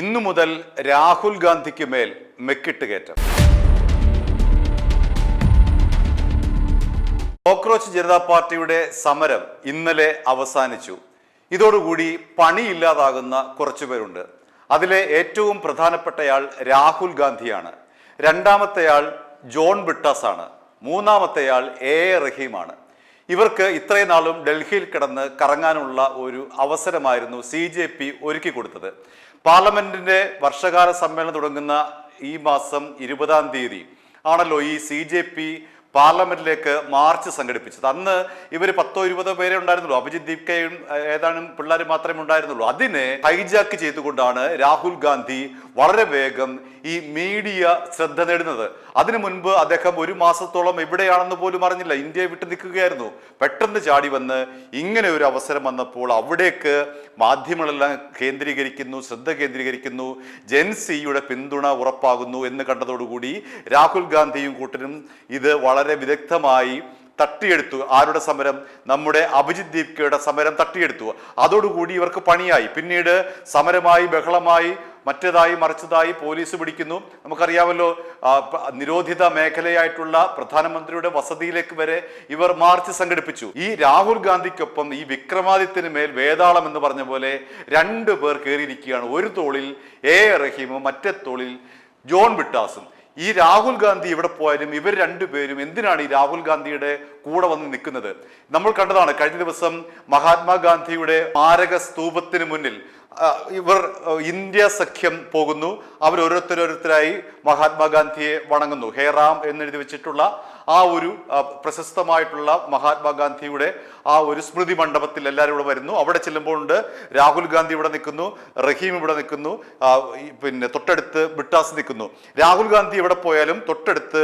ഇന്നു മുതൽ രാഹുൽ ഗാന്ധിക്ക് മേൽ മെക്കിട്ട് കയറ്റം. കോക്രോച്ച് ജനതാ പാർട്ടിയുടെ സമരം ഇന്നലെ അവസാനിച്ചു. ഇതോടുകൂടി പണിയില്ലാതാകുന്ന കുറച്ചുപേരുണ്ട്. അതിലെ ഏറ്റവും പ്രധാനപ്പെട്ടയാൾ രാഹുൽ ഗാന്ധിയാണ്. രണ്ടാമത്തെയാൾ ജോൺ ബ്രിട്ടാസ് ആണ്. മൂന്നാമത്തെയാൾ എ റഹീമാണ്. ഇവർക്ക് ഇത്രയും നാളും ഡൽഹിയിൽ കിടന്ന് കറങ്ങാനുള്ള ഒരു അവസരമായിരുന്നു CJP ഒരുക്കി കൊടുത്തത്. പാർലമെന്റിന്റെ വർഷകാല സമ്മേളനം തുടങ്ങുന്ന ഈ മാസം 20-ാം തീയതി ആണല്ലോ ഈ CJP പാർലമെന്റിലേക്ക് മാർച്ച് സംഘടിപ്പിച്ചത്. അന്ന് ഇവർ 10-20 പേരെ ഉണ്ടായിരുന്നുള്ളൂ. അഭിജിത് ദീപ്കയും ഏതാനും പിള്ളേർ മാത്രമേ ഉണ്ടായിരുന്നുള്ളൂ. അതിനെ ഹൈജാക്ക് ചെയ്തുകൊണ്ടാണ് രാഹുൽ ഗാന്ധി വളരെ വേഗം ഈ മീഡിയ ശ്രദ്ധ നേടുന്നത്. അതിനു മുൻപ് അദ്ദേഹം ഒരു മാസത്തോളം എവിടെയാണെന്ന് പോലും അറിഞ്ഞില്ല. ഇന്ത്യയെ വിട്ടു നിൽക്കുകയായിരുന്നു. പെട്ടെന്ന് ചാടി വന്ന് ഇങ്ങനെ ഒരു അവസരം വന്നപ്പോൾ അവിടേക്ക് മാധ്യമങ്ങളെല്ലാം കേന്ദ്രീകരിക്കുന്നു, ശ്രദ്ധ കേന്ദ്രീകരിക്കുന്നു, ജെൻസിയുടെ പിന്തുണ ഉറപ്പാകുന്നു എന്ന് കണ്ടതോടുകൂടി രാഹുൽ ഗാന്ധിയും കൂട്ടരും ഇത് വളരെ വിദഗ്ധമായി തട്ടിയെടുത്തു. ആരുടെ സമരം? നമ്മുടെ അഭിജിത് ദീപ്കയുടെ സമരം തട്ടിയെടുത്തു. അതോടുകൂടി ഇവർക്ക് പണിയായി. പിന്നീട് സമരമായി, ബഹളമായി, മറ്റേതായി മറിച്ചതായി പോലീസ് പിടിക്കുന്നു. നമുക്കറിയാമല്ലോ, നിരോധിത മേഖലയായിട്ടുള്ള പ്രധാനമന്ത്രിയുടെ വസതിയിലേക്ക് വരെ ഇവർ മാർച്ച് സംഘടിപ്പിച്ചു. ഈ രാഹുൽ ഗാന്ധിക്കൊപ്പം ഈ വിക്രമാദിത്യന് മേൽ വേതാളം എന്ന് പറഞ്ഞ പോലെ 2 പേർ കയറിയിരിക്കുകയാണ്. ഒരു തോളിൽ എ റഹീമും മറ്റേ തോളിൽ ജോൺ ബ്രിട്ടാസും. ഈ രാഹുൽ ഗാന്ധി എവിടെ പോയാലും ഇവർ 2 പേരും എന്തിനാണ് ഈ രാഹുൽ ഗാന്ധിയുടെ കൂടെ വന്ന് നിൽക്കുന്നത്? നമ്മൾ കണ്ടതാണ്. കഴിഞ്ഞ ദിവസം മഹാത്മാഗാന്ധിയുടെ സ്മാരക സ്തൂപത്തിന് മുന്നിൽ ഇവർ ഇന്ത്യ സഖ്യം പോകുന്നു. അവർ ഓരോരുത്തരായി മഹാത്മാഗാന്ധിയെ വണങ്ങുന്നു. ഹേ റാം എന്നെഴുതി വെച്ചിട്ടുള്ള ആ ഒരു പ്രശസ്തമായിട്ടുള്ള മഹാത്മാഗാന്ധിയുടെ ആ ഒരു സ്മൃതി മണ്ഡപത്തിൽ എല്ലാവരും ഇവിടെ വരുന്നു. അവിടെ ചെല്ലുമ്പോൾ ഉണ്ട് രാഹുൽ ഗാന്ധി ഇവിടെ നിൽക്കുന്നു, റഹീം ഇവിടെ നിൽക്കുന്നു, പിന്നെ തൊട്ടടുത്ത് ബ്രിട്ടാസ് നിൽക്കുന്നു. രാഹുൽ ഗാന്ധി എവിടെ പോയാലും തൊട്ടടുത്ത്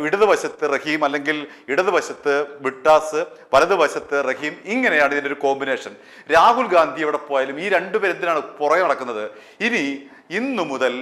ഇടതുവശത്ത് റഹീം, അല്ലെങ്കിൽ ഇടതുവശത്ത് ബ്രിട്ടാസ്, വലതുവശത്ത് റഹീം. ഇങ്ങനെയാണ് ഇതിൻ്റെ ഒരു കോമ്പിനേഷൻ. രാഹുൽ ഗാന്ധി എവിടെ പോയാലും ഈ 2 പേർ എന്തിനാണ് പുറകെ നടക്കുന്നത്? ഇന്നു മുതൽ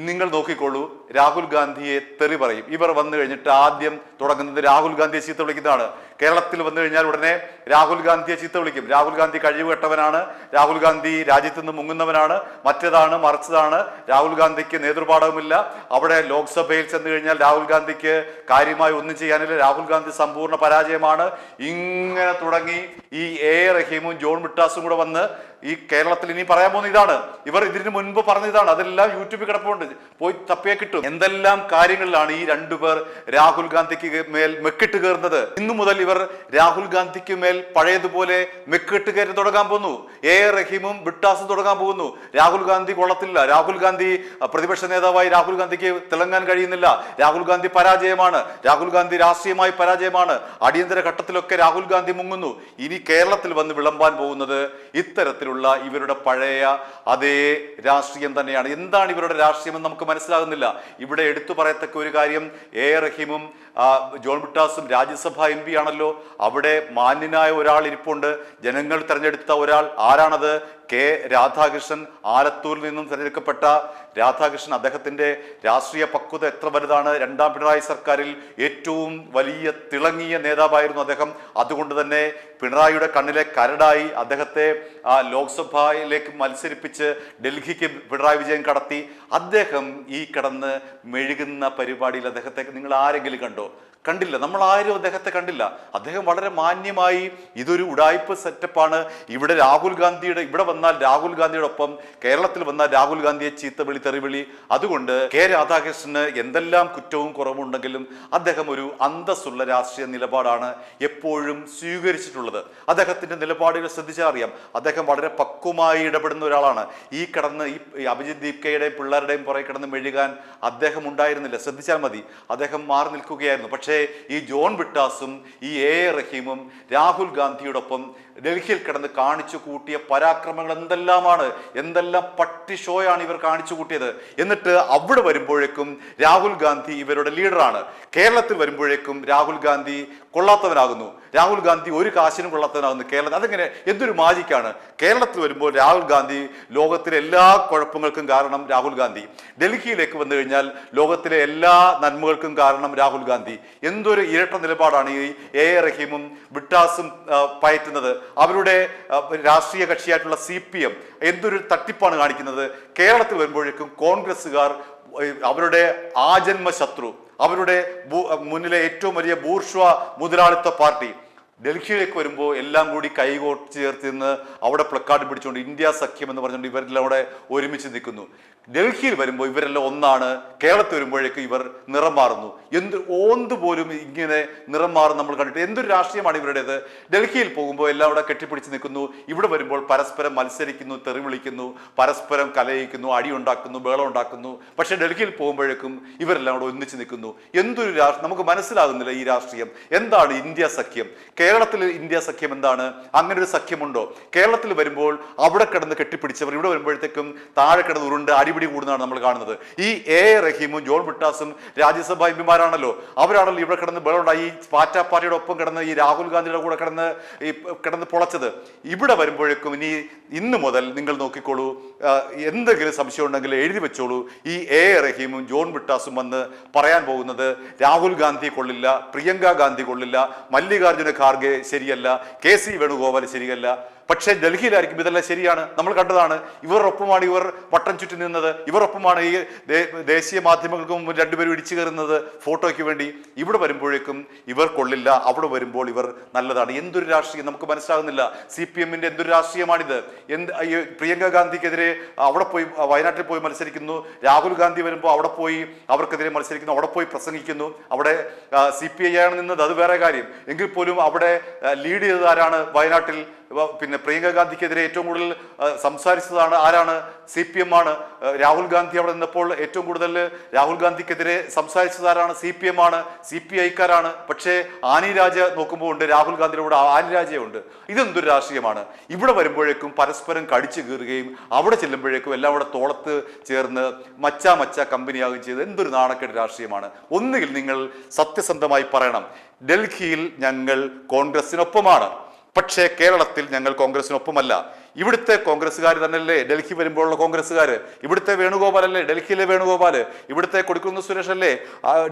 നിങ്ങൾ നോക്കിക്കോളൂ, രാഹുൽ ഗാന്ധിയെ തെറി പറയും. ഇവർ വന്നു കഴിഞ്ഞിട്ട് ആദ്യം തുടങ്ങുന്നത് രാഹുൽ ഗാന്ധിയെ ചീത്ത വിളിക്കുന്നതാണ്. കേരളത്തിൽ വന്നു കഴിഞ്ഞാൽ ഉടനെ രാഹുൽ ഗാന്ധിയെ ചീത്ത വിളിക്കും. രാഹുൽ ഗാന്ധി കഴിവുകെട്ടവനാണ്, രാഹുൽ ഗാന്ധി രാജ്യത്ത് നിന്ന് മുങ്ങുന്നവനാണ്, മറ്റേതാണ് മറിച്ചതാണ്, രാഹുൽ ഗാന്ധിക്ക് നേതൃപാഠവുമില്ല, അവിടെ ലോക്സഭയിൽ ചെന്ന് കഴിഞ്ഞാൽ രാഹുൽ ഗാന്ധിക്ക് കാര്യമായി ഒന്നും ചെയ്യാനില്ല, രാഹുൽ ഗാന്ധി സമ്പൂർണ്ണ പരാജയമാണ്. ഇങ്ങനെ തുടങ്ങി ഈ എ റഹീമും ജോൺ ബ്രിട്ടാസും കൂടെ വന്ന് ഈ കേരളത്തിൽ ഇനി പറയാൻ പോകുന്ന ഇതാണ്. ഇവർ ഇതിനു മുൻപ് പറഞ്ഞതാണ്. അതെല്ലാം യൂട്യൂബിൽ കിടപ്പുണ്ട്, പോയി തപ്പിയാൽ കിട്ടും. എന്തെല്ലാം കാര്യങ്ങളിലാണ് ഈ 2 പേർ രാഹുൽ ഗാന്ധിക്ക് മേൽ മെക്കിട്ട് കയറുന്നത്. ഇന്നു മുതൽ ഇവർ രാഹുൽ ഗാന്ധിക്ക് മേൽ പഴയതുപോലെ മെക്കിട്ട് കയറി തുടങ്ങാൻ പോകുന്നു. എ റഹീമും ബ്രിട്ടാസും തുടങ്ങാൻ പോകുന്നു. രാഹുൽ ഗാന്ധി കൊള്ളത്തില്ല, രാഹുൽ ഗാന്ധി പ്രതിപക്ഷ നേതാവായി രാഹുൽ ഗാന്ധിക്ക് തിളങ്ങാൻ കഴിയുന്നില്ല, രാഹുൽ ഗാന്ധി പരാജയമാണ്, രാഹുൽ ഗാന്ധി രാഷ്ട്രീയമായി പരാജയമാണ്, അടിയന്തര ഘട്ടത്തിലൊക്കെ രാഹുൽ ഗാന്ധി മുങ്ങുന്നു. ഇനി കേരളത്തിൽ വന്ന് വിളമ്പാൻ പോകുന്നത് ഇത്തരത്തിലുള്ള ഇവരുടെ പഴയ അതേ രാഷ്ട്രീയം തന്നെയാണ്. എന്താണ് ഇവരുടെ രാഷ്ട്രീയം എന്ന് നമുക്ക് മനസ്സിലാകുന്നില്ല. ഇവിടെ എടുത്തു പറയത്തക്ക ഒരു കാര്യം, എ റഹീമും ജോൺ ബ്രിട്ടാസും രാജ്യസഭാ MP ആണല്ലോ. അവിടെ മാന്യനായ ഒരാൾ ഇരിപ്പുണ്ട്, ജനങ്ങൾ തെരഞ്ഞെടുത്ത ഒരാൾ. ആരാണത്? കെ രാധാകൃഷ്ണൻ. ആലത്തൂരിൽ നിന്നും തിരഞ്ഞെടുക്കപ്പെട്ട രാധാകൃഷ്ണൻ. അദ്ദേഹത്തിന്റെ രാഷ്ട്രീയ പക്വത എത്ര വലുതാണ്! 2ാം പിണറായി സർക്കാരിൽ ഏറ്റവും വലിയ തിളങ്ങിയ നേതാവായിരുന്നു അദ്ദേഹം. അതുകൊണ്ട് തന്നെ പിണറായിയുടെ കണ്ണിലെ കരടായി അദ്ദേഹത്തെ ലോക്സഭയിലേക്ക് മത്സരിപ്പിച്ച് ഡൽഹിക്ക് പിണറായി വിജയൻ കടത്തി. അദ്ദേഹം ഈ കിടന്ന് മെഴുകുന്ന പരിപാടിയിൽ അദ്ദേഹത്തെ നിങ്ങൾ ആരെങ്കിലും കണ്ടോ? കണ്ടില്ല. നമ്മൾ ആരും അദ്ദേഹത്തെ കണ്ടില്ല. അദ്ദേഹം വളരെ മാന്യമായി ഇതൊരു ഉടായ്പ സെറ്റപ്പാണ്. ഇവിടെ രാഹുൽ ഗാന്ധിയുടെ ഇവിടെ വന്നാൽ രാഹുൽ ഗാന്ധിയുടെ ഒപ്പം, കേരളത്തിൽ വന്നാൽ രാഹുൽ ഗാന്ധിയെ ചീത്തവിളി, തെറിവിളി. അതുകൊണ്ട് കെ രാധാകൃഷ്ണന് എന്തെല്ലാം കുറ്റവും കുറവുണ്ടെങ്കിലും അദ്ദേഹം ഒരു അന്തസ്സുള്ള രാഷ്ട്രീയ നിലപാടാണ് എപ്പോഴും സ്വീകരിച്ചിട്ടുള്ളത്. അദ്ദേഹത്തിന്റെ നിലപാടുകൾ ശ്രദ്ധിച്ചാൽ അറിയാം. അദ്ദേഹം വളരെ പക്വമായി ഇടപെടുന്ന ഒരാളാണ്. ഈ കിടന്ന് ഈ അഭിജിത് ദീപ്കയുടെയും പിള്ളേരുടെയും പുറകെ കിടന്ന് മെഴുകാൻ അദ്ദേഹം ഉണ്ടായിരുന്നില്ല. ശ്രദ്ധിച്ചാൽ മതി. അദ്ദേഹം മാറി നിൽക്കുകയായിരുന്നു. പക്ഷേ ഈ ജോൺ ബ്രിട്ടാസും ഈ എ റഹീമും രാഹുൽ ഗാന്ധിയോടൊപ്പം ഡൽഹിയിൽ കിടന്ന് കാണിച്ചു കൂട്ടിയ പരാക്രമങ്ങൾ എന്തെല്ലാമാണ്! എന്തെല്ലാം പട്ടി ഷോയാണ് ഇവർ കാണിച്ചു കൂട്ടിയത്. എന്നിട്ട് അവിടെ വരുമ്പോഴേക്കും രാഹുൽ ഗാന്ധി ഇവരുടെ ലീഡറാണ്. കേരളത്തിൽ വരുമ്പോഴേക്കും രാഹുൽ ഗാന്ധി കൊള്ളാത്തവനാകുന്നു. രാഹുൽ ഗാന്ധി ഒരു കാശിനും കൊള്ളാത്തവനാകുന്നു കേരളത്തിൽ. അതെങ്ങനെ? എന്തൊരു മാജിക്കാണ്! കേരളത്തിൽ വരുമ്പോൾ രാഹുൽ ഗാന്ധി ലോകത്തിലെ എല്ലാ കുഴപ്പങ്ങൾക്കും കാരണം രാഹുൽ ഗാന്ധി. ഡൽഹിയിലേക്ക് വന്നു കഴിഞ്ഞാൽ ലോകത്തിലെ എല്ലാ നന്മകൾക്കും കാരണം രാഹുൽ ഗാന്ധി. എന്തൊരു ഇരട്ട നിലപാടാണ് ഈ എ റഹീമും ബ്രിട്ടാസും പയറ്റുന്നത്! അവരുടെ രാഷ്ട്രീയ കക്ഷിയായിട്ടുള്ള CPM എന്തൊരു തട്ടിപ്പാണ് കാണിക്കുന്നത്. കേരളത്തിൽ വരുമ്പോഴേക്കും കോൺഗ്രസ്സുകാർ അവരുടെ ആജന്മ ശത്രു, അവരുടെ മുന്നിലെ ഏറ്റവും വലിയ ബൂർഷ്വ മുതലാളിത്ത പാർട്ടി ഡൽഹിയിലേക്ക് വരുമ്പോൾ എല്ലാം കൂടി കൈകോട്ട് ചേർത്ത് നിന്ന് അവിടെ പ്ലക്കാർഡ് പിടിച്ചുകൊണ്ട് ഇന്ത്യ സഖ്യം എന്ന് പറഞ്ഞുകൊണ്ട് ഇവരെല്ലാം അവിടെ ഒരുമിച്ച് നിൽക്കുന്നു. ഡൽഹിയിൽ വരുമ്പോൾ ഇവരെല്ലാം ഒന്നാണ്, കേരളത്തിൽ വരുമ്പോഴേക്കും ഇവർ നിറം മാറുന്നു. ഓന്ത് പോലും ഇങ്ങനെ നിറം മാറും നമ്മൾ കണ്ടിട്ട്. എന്തൊരു രാഷ്ട്രീയമാണ് ഇവരുടേത്. ഡൽഹിയിൽ പോകുമ്പോൾ എല്ലാം അവിടെ കെട്ടിപ്പിടിച്ച് നിൽക്കുന്നു, ഇവിടെ വരുമ്പോൾ പരസ്പരം മത്സരിക്കുന്നു, തെറി വിളിക്കുന്നു, പരസ്പരം കലയിക്കുന്നു, അടിയുണ്ടാക്കുന്നു, ബഹളം ഉണ്ടാക്കുന്നു. പക്ഷെ ഡൽഹിയിൽ പോകുമ്പോഴേക്കും ഇവരെല്ലാം അവിടെ ഒന്നിച്ച് നിൽക്കുന്നു. എന്തൊരു നമുക്ക് മനസ്സിലാകുന്നില്ല ഈ രാഷ്ട്രീയം. എന്താണ് ഇന്ത്യ സഖ്യം? കേരളത്തിൽ ഇന്ത്യ സഖ്യം എന്താണ്? അങ്ങനെ ഒരു സഖ്യമുണ്ടോ? കേരളത്തിൽ വരുമ്പോൾ അവിടെ കിടന്ന് കെട്ടിപ്പിടിച്ചവർ ഇവിടെ വരുമ്പോഴത്തേക്കും താഴെ കിടന്ന് ഉരുണ്ട് അടിപിടി കൂടുന്നതാണ് നമ്മൾ കാണുന്നത്. ഈ റഹീമും ജോൺ ബ്രിട്ടാസും രാജ്യസഭാ എംപിമാരാണല്ലോ, അവരാണല്ലോ ഇവിടെ കിടന്ന് ബഹളമുണ്ടായി. ഈ പാർട്ടി പാർട്ടിയുടെ ഒപ്പം കിടന്ന് ഈ രാഹുൽ ഗാന്ധിയുടെ കൂടെ കിടന്ന് പൊളച്ചത്. ഇവിടെ വരുമ്പോഴേക്കും ഇന്ന് മുതൽ നിങ്ങൾ നോക്കിക്കോളൂ, എന്തെങ്കിലും സംശയം ഉണ്ടെങ്കിൽ എഴുതി വെച്ചോളൂ. ഈ റഹീമും ജോൺ ബ്രിട്ടാസും വന്ന് പറയാൻ പോകുന്നത് രാഹുൽ ഗാന്ധി കൊള്ളില്ല, പ്രിയങ്ക ഗാന്ധി കൊള്ളില്ല, മല്ലികാർജുന ഖാർഗെ ശരിയല്ല, KC വേണുഗോപാൽ ശരിയല്ല. പക്ഷേ ഡൽഹിയിലായിരിക്കും ഇതെല്ലാം ശരിയാണ്. നമ്മൾ കണ്ടതാണ്. ഇവരൊപ്പമാണ് ഇവർ വട്ടം ചുറ്റി നിന്നത്, ഇവരൊപ്പമാണ് ഈ ദേശീയ മാധ്യമങ്ങൾക്ക് മുമ്പ് രണ്ടുപേരും ഇടിച്ചു കയറുന്നത് ഫോട്ടോയ്ക്ക് വേണ്ടി. ഇവിടെ വരുമ്പോഴേക്കും ഇവർ കൊള്ളില്ല, അവിടെ വരുമ്പോൾ ഇവർ നല്ലതാണ്. എന്തൊരു രാഷ്ട്രീയം നമുക്ക് മനസ്സിലാകുന്നില്ല. CPM-ന്റെ എന്തൊരു രാഷ്ട്രീയമാണിത്? പ്രിയങ്ക ഗാന്ധിക്കെതിരെ അവിടെ പോയി വയനാട്ടിൽ പോയി മത്സരിക്കുന്നു, രാഹുൽ ഗാന്ധി വരുമ്പോൾ അവിടെ പോയി അവർക്കെതിരെ മത്സരിക്കുന്നു, അവിടെ പോയി പ്രസംഗിക്കുന്നു. അവിടെ CPI ആണ് നിന്നത്, അത് വേറെ കാര്യം. എങ്കിൽ പോലും അവിടെ ലീഡ് ചെയ്തത് ആരാണ്? വയനാട്ടിൽ പിന്നെ പ്രിയങ്ക ഗാന്ധിക്കെതിരെ ഏറ്റവും കൂടുതൽ സംസാരിച്ചതാണ് ആരാണ്? CPM ആണ്. രാഹുൽ ഗാന്ധി അവിടെ നിന്നപ്പോൾ ഏറ്റവും കൂടുതൽ രാഹുൽ ഗാന്ധിക്കെതിരെ സംസാരിച്ചത് ആരാണ്? CPM ആണ്, CPI-ക്കാരാണ്. പക്ഷേ ആനി രാജ നോക്കുമ്പോൾ ഉണ്ട്, രാഹുൽ ഗാന്ധിയുടെ കൂടെ ആനി രാജയുണ്ട്. ഇതെന്തൊരു രാഷ്ട്രീയമാണ്? ഇവിടെ വരുമ്പോഴേക്കും പരസ്പരം കടിച്ചു കീറുകയും അവിടെ ചെല്ലുമ്പോഴേക്കും എല്ലാം കൂടെ തോളത്ത് ചേർന്ന് മച്ച കമ്പനിയാകുകയും ചെയ്ത് എന്തൊരു നാണക്കേട് രാഷ്ട്രീയമാണ്. ഒന്നുകിൽ നിങ്ങൾ സത്യസന്ധമായി പറയണം, ഡൽഹിയിൽ ഞങ്ങൾ കോൺഗ്രസിനൊപ്പമാണ്, പക്ഷേ കേരളത്തിൽ ഞങ്ങൾ കോൺഗ്രസിനൊപ്പമല്ല. ഇവിടുത്തെ കോൺഗ്രസ്സുകാർ തന്നെയല്ലേ ഡൽഹി വരുമ്പോഴുള്ള കോൺഗ്രസ്സുകാർ? ഇവിടുത്തെ വേണുഗോപാൽ അല്ലേ ഡൽഹിയിലെ വേണുഗോപാൽ? ഇവിടുത്തെ കൊടിക്കുന്ന് സുരേഷ് അല്ലേ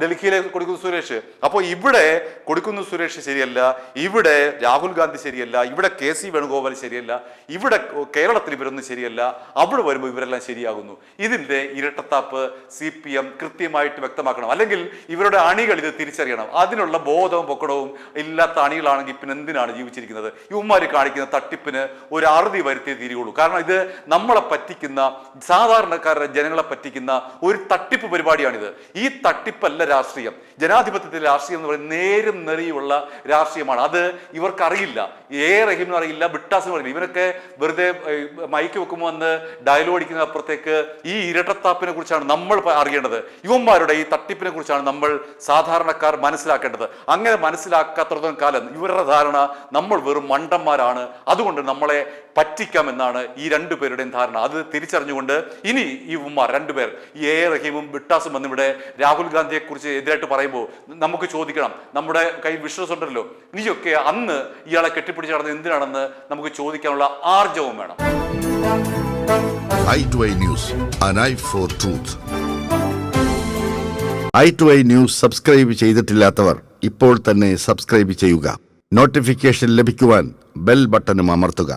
ഡൽഹിയിലെ കൊടിക്കുന്ന് സുരേഷ്? അപ്പോൾ ഇവിടെ കൊടിക്കുന്ന് സുരേഷ് ശരിയല്ല, ഇവിടെ രാഹുൽ ഗാന്ധി ശരിയല്ല, ഇവിടെ KC വേണുഗോപാൽ ശരിയല്ല, ഇവിടെ കേരളത്തിൽ ഇവരൊന്നും ശരിയല്ല, അവിടെ വരുമ്പോൾ ഇവരെല്ലാം ശരിയാകുന്നു. ഇതിൻ്റെ ഇരട്ടത്താപ്പ് CPM കൃത്യമായിട്ട് വ്യക്തമാക്കണം. അല്ലെങ്കിൽ ഇവരുടെ അണികൾ ഇത് തിരിച്ചറിയണം. അതിനുള്ള ബോധവും പൊക്കടവും ഇല്ലാത്ത അണികളാണെങ്കിൽ പിന്നെ എന്തിനാണ് ജീവിച്ചിരിക്കുന്നത്? ഇവന്മാർ കാണിക്കുന്ന തട്ടിപ്പിന് ഒരു അറുതി വരുത്തിയേ തീരുകയുള്ളൂ. കാരണം ഇത് നമ്മളെ പറ്റിക്കുന്ന, സാധാരണക്കാരുടെ ജനങ്ങളെ പറ്റിക്കുന്ന ഒരു തട്ടിപ്പ് പരിപാടിയാണിത്. ഈ തട്ടിപ്പല്ല രാഷ്ട്രീയം. ജനാധിപത്യത്തിലെ രാഷ്ട്രീയം എന്ന് പറയുന്നത് നേരും നെറിയുള്ള രാഷ്ട്രീയമാണ്. അത് ഇവർക്കറിയില്ല. റഹീമിനും അറിയില്ല, ബ്രിട്ടാസിനും അറിയില്ല. ഇവരൊക്കെ വെറുതെ മൈക്ക് വെക്കുമ്പോൾ വന്ന് ഡയലോഗ് അടിക്കുന്ന അപ്പുറത്തേക്ക് ഈ ഇരട്ടത്താപ്പിനെ കുറിച്ചാണ് നമ്മൾ അറിയേണ്ടത്. ഇവന്മാരുടെ ഈ തട്ടിപ്പിനെ കുറിച്ചാണ് നമ്മൾ സാധാരണക്കാർ മനസ്സിലാക്കേണ്ടത്. അങ്ങനെ മനസ്സിലാക്കാത്തടത്തോളം കാലം ഇവരുടെ ധാരണ നമ്മൾ വെറും മണ്ടന്മാരാണ്, അതുകൊണ്ട് നമ്മളെ പറ്റിക്കാമെന്നാണ് ഈ രണ്ടുപേരുടെയും ധാരണ. അത് തിരിച്ചറിഞ്ഞുകൊണ്ട് ഇനി ഈ ഉമ്മാർ രണ്ടുപേർ, ഈ റഹീമും ബ്രിട്ടാസും വന്നിവിടെ രാഹുൽ ഗാന്ധിയെ കുറിച്ച് എതിരായിട്ട് പറയുമ്പോൾ നമുക്ക് ചോദിക്കണം, നമ്മുടെ കയ്യിൽ വിശ്വാസമുണ്ടല്ലോ, നീയൊക്കെ അന്ന് ഇയാളെ കെട്ടിപ്പിടിച്ച് നടന്നത് എന്തിനാണെന്ന് നമുക്ക് ചോദിക്കാനുള്ള ആർജവം വേണം. i2i News, an eye for truth. i2i News subscribe ചെയ്തിട്ടില്ലാത്തവർ ഇപ്പോൾ തന്നെ സബ്സ്ക്രൈബ് ചെയ്യുക. നോട്ടിഫിക്കേഷൻ ലഭിക്കുവാൻ ബെൽ ബട്ടണും അമർത്തുക.